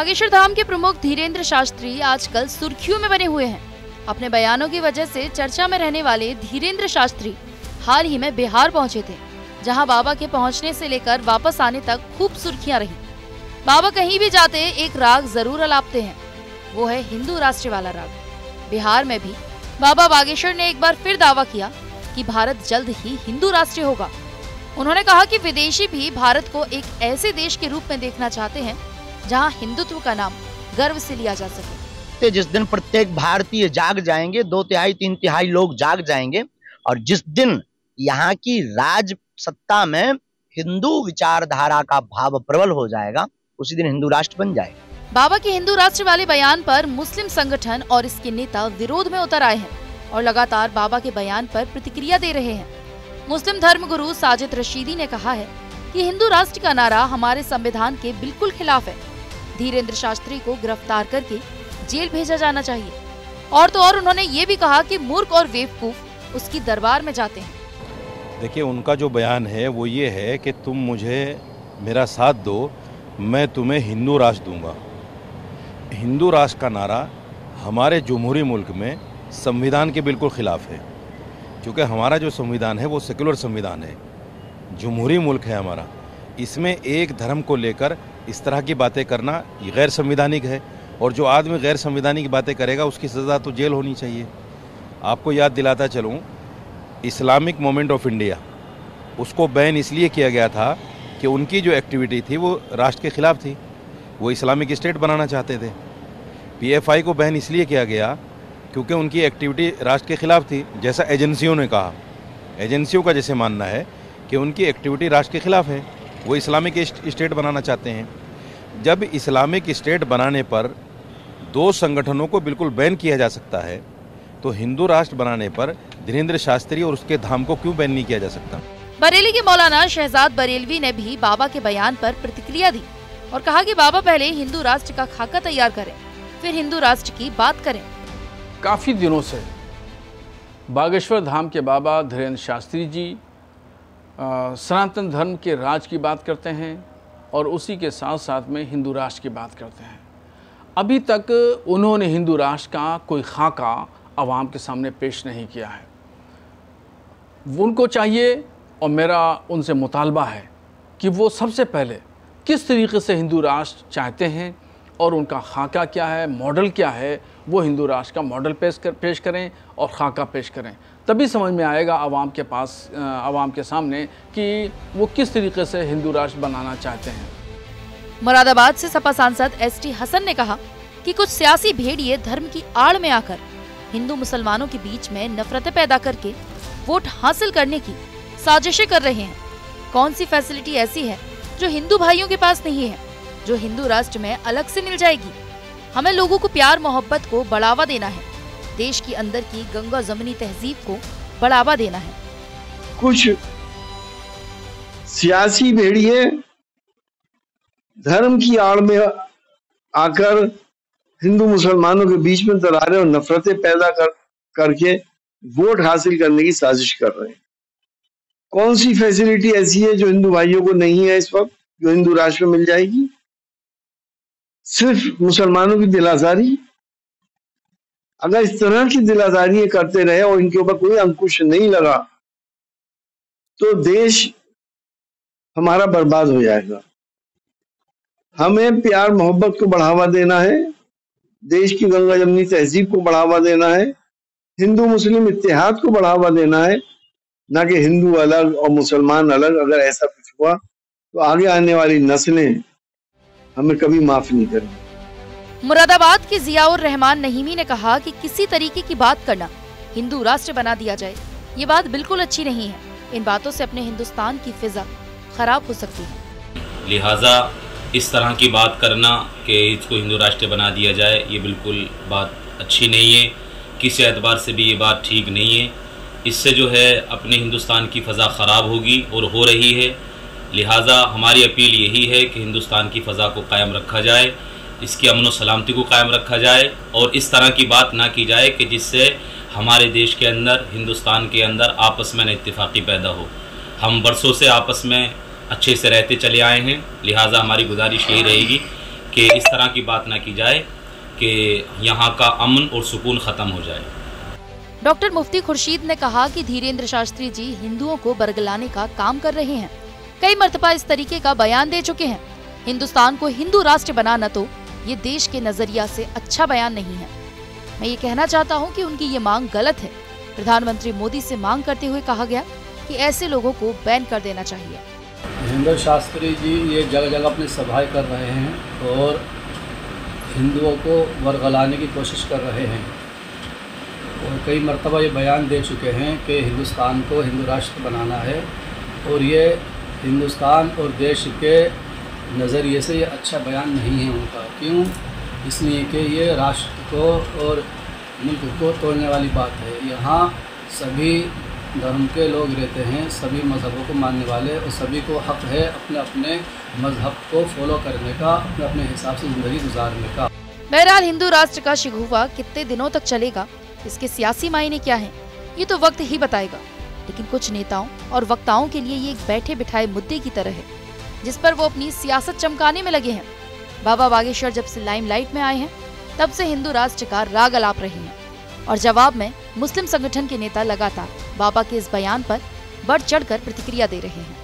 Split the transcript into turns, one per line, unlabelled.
बागेश्वर धाम के प्रमुख धीरेन्द्र शास्त्री आजकल सुर्खियों में बने हुए हैं। अपने बयानों की वजह से चर्चा में रहने वाले धीरेन्द्र शास्त्री हाल ही में बिहार पहुंचे थे, जहां बाबा के पहुंचने से लेकर वापस आने तक खूब सुर्खियां रही। बाबा कहीं भी जाते एक राग जरूर अलापते हैं, वो है हिंदू राष्ट्र वाला राग। बिहार में भी बाबा बागेश्वर ने एक बार फिर दावा किया कि भारत जल्द ही हिंदू राष्ट्र होगा। उन्होंने कहा कि विदेशी भी भारत को एक ऐसे देश के रूप में देखना चाहते हैं जहां हिंदुत्व का नाम गर्व से लिया जा सके।
जिस दिन प्रत्येक भारतीय जाग जाएंगे, 2/3 3/3 लोग जाग जाएंगे, और जिस दिन यहाँ की राज सत्ता में हिंदू विचारधारा का भाव प्रबल हो जाएगा, उसी दिन हिंदू राष्ट्र बन जाएगा।
बाबा के हिंदू राष्ट्र वाले बयान पर मुस्लिम संगठन और इसके नेता विरोध में उतर आए हैं और लगातार बाबा के बयान पर प्रतिक्रिया दे रहे हैं। मुस्लिम धर्मगुरु साजिद रशीदी ने कहा है कि हिंदू राष्ट्र का नारा हमारे संविधान के बिल्कुल खिलाफ है। धीरेन्द्र शास्त्री को गिरफ्तार करके जेल भेजा जाना चाहिए। और तो और उन्होंने ये भी कहा कि मूर्ख और बेवकूफ उसकी दरबार में जाते हैं।
देखिए, उनका जो बयान है वो ये है कि तुम मुझे मेरा साथ दो, मैं तुम्हें हिंदू राष्ट्र दूंगा। हिंदू राष्ट्र का नारा हमारे जमहूरी मुल्क में संविधान के बिल्कुल खिलाफ है, क्योंकि हमारा जो संविधान है वो सेकुलर संविधान है, जमहूरी मुल्क है हमारा। इसमें एक धर्म को लेकर इस तरह की बातें करना गैर संविधानिक है, और जो आदमी गैर संविधानिक बातें करेगा उसकी सज़ा तो जेल होनी चाहिए। आपको याद दिलाता चलूँ, इस्लामिक मूवमेंट ऑफ इंडिया, उसको बैन इसलिए किया गया था कि उनकी जो एक्टिविटी थी वो राष्ट्र के खिलाफ थी, वो इस्लामिक स्टेट बनाना चाहते थे। PFI को बैन इसलिए किया गया क्योंकि उनकी एक्टिविटी राष्ट्र के खिलाफ थी। जैसा एजेंसियों ने कहा, एजेंसियों का जैसे मानना है कि उनकी एक्टिविटी राष्ट्र के खिलाफ है, वो इस्लामिक स्टेट बनाना चाहते हैं। जब इस्लामिक स्टेट बनाने पर 2 संगठनों को बिल्कुल बैन किया जा सकता है, तो हिंदू राष्ट्र बनाने पर धीरेन्द्र शास्त्री और उसके धाम को क्यों बैन नहीं किया जा सकता?
बरेली के मौलाना शहजाद बरेलवी ने भी बाबा के बयान पर प्रतिक्रिया दी और कहा कि बाबा पहले हिंदू राष्ट्र का खाका तैयार करें, फिर हिंदू राष्ट्र की बात करें।
काफ़ी दिनों से बागेश्वर धाम के बाबा धीरेन्द्र शास्त्री जी सनातन धर्म के राज की बात करते हैं और उसी के साथ साथ में हिंदू राष्ट्र की बात करते हैं। अभी तक उन्होंने हिंदू राष्ट्र का कोई खाका आवाम के सामने पेश नहीं किया है। उनको चाहिए, और मेरा उनसे मुतालबा है कि वो सबसे पहले किस तरीके से हिंदू राष्ट्र चाहते हैं और उनका खाका क्या है, मॉडल क्या है, वो हिंदू राष्ट्र का मॉडल पेश करें और खाका पेश करें। तभी समझ में आएगा आवाम के सामने कि वो किस तरीके से हिंदू राष्ट्र बनाना चाहते हैं।
मुरादाबाद से सपा सांसद ST हसन ने कहा कि कुछ सियासी भेड़िए धर्म की आड़ में आकर हिंदू मुसलमानों के बीच में नफरतें पैदा करके वोट हासिल करने की साजिशें कर रहे हैं। कौन सी फैसिलिटी ऐसी है जो हिंदू भाइयों के पास नहीं है, जो हिंदू राष्ट्र में अलग से मिल जाएगी? हमें लोगों को प्यार मोहब्बत को बढ़ावा देना है, देश के अंदर की गंगा जमनी तहजीब को बढ़ावा देना है।
कुछ सियासी भेड़िए धर्म की आड़ में आकर हिंदू मुसलमानों के बीच में दरारें और नफरतें पैदा करके वोट हासिल करने की साजिश कर रहे हैं। कौन सी फैसिलिटी ऐसी है जो हिंदू भाइयों को नहीं है इस वक्त, जो हिंदू राष्ट्र में मिल जाएगी? सिर्फ मुसलमानों की दिलासारी। अगर इस तरह की दिलासारी करते रहे और इनके ऊपर कोई अंकुश नहीं लगा तो देश हमारा बर्बाद हो जाएगा। हमें प्यार मोहब्बत को बढ़ावा देना है, देश की गंगा जमनी तहजीब को बढ़ावा देना है, हिंदू मुस्लिम इत्तेहाद को बढ़ावा देना है, ना कि हिंदू अलग और मुसलमान अलग। अगर ऐसा कुछ हुआ तो आगे आने वाली नस्लें हमें कभी माफ नहीं करेंगी।
मुरादाबाद के जियाउर रहमान नहीमी ने कहा कि किसी तरीके की बात करना हिंदू राष्ट्र बना दिया जाए, ये बात बिल्कुल अच्छी नहीं है। इन बातों से अपने हिंदुस्तान की फिजा खराब हो सकती है।
लिहाजा इस तरह की बात करना कि इसको हिंदू राष्ट्र बना दिया जाए, ये बिल्कुल बात अच्छी नहीं है। किसी एतबार से भी ये बात ठीक नहीं है। इससे जो है अपने हिंदुस्तान की फ़ज़ा ख़राब होगी और हो रही है। लिहाजा हमारी अपील यही है कि हिंदुस्तान की फ़ज़ा को कायम रखा जाए, इसकी अमन व सलामती को कायम रखा जाए और इस तरह की बात ना की जाए कि जिससे हमारे देश के अंदर, हिंदुस्तान के अंदर आपस में इत्तेफाकी पैदा हो। हम बरसों से आपस में अच्छे से रहते चले आए हैं। लिहाजा हमारी गुजारिश यही रहेगी कि इस तरह की बात ना की जाए कि यहाँ का अमन और सुकून ख़त्म हो जाए।
डॉक्टर मुफ्ती खुर्शीद ने कहा कि धीरेंद्र शास्त्री जी हिंदुओं को बरगलाने का काम कर रहे हैं। कई मर्तबा इस तरीके का बयान दे चुके हैं। हिंदुस्तान को हिंदू राष्ट्र बनाना तो ये देश के नजरिया से अच्छा बयान नहीं है। मैं ये कहना चाहता हूँ कि उनकी ये मांग गलत है। प्रधानमंत्री मोदी से मांग करते हुए कहा गया कि ऐसे लोगों को बैन कर देना चाहिए।
धीरेंद्र शास्त्री जी ये जगह जगह अपनी सभाएं कर रहे हैं और हिंदुओं को बरगलाने की कोशिश कर रहे हैं और कई मर्तबा ये बयान दे चुके हैं कि हिंदुस्तान को हिंदू राष्ट्र बनाना है और ये हिंदुस्तान और देश के नज़रिए से ये अच्छा बयान नहीं है उनका। क्यों? इसलिए कि ये राष्ट्र को और मुल्क को तोड़ने वाली बात है। यहाँ सभी धर्म के लोग रहते हैं, सभी मज़हबों को मानने वाले, और सभी को हक़ है अपने अपने मज़हब को फॉलो करने का, अपने अपने हिसाब से ज़िंदगी गुजारने का।
बहरहाल हिंदू राष्ट्र का शिकूफा कितने दिनों तक चलेगा, इसके सियासी मायने क्या हैं, ये तो वक्त ही बताएगा। लेकिन कुछ नेताओं और वक्ताओं के लिए ये एक बैठे बिठाए मुद्दे की तरह है जिस पर वो अपनी सियासत चमकाने में लगे हैं। बाबा बागेश्वर जब से लाइमलाइट में आए हैं तब से हिंदू राष्ट्र का राग अलाप रहे हैं और जवाब में मुस्लिम संगठन के नेता लगातार बाबा के इस बयान पर बढ़ चढ़कर प्रतिक्रिया दे रहे हैं।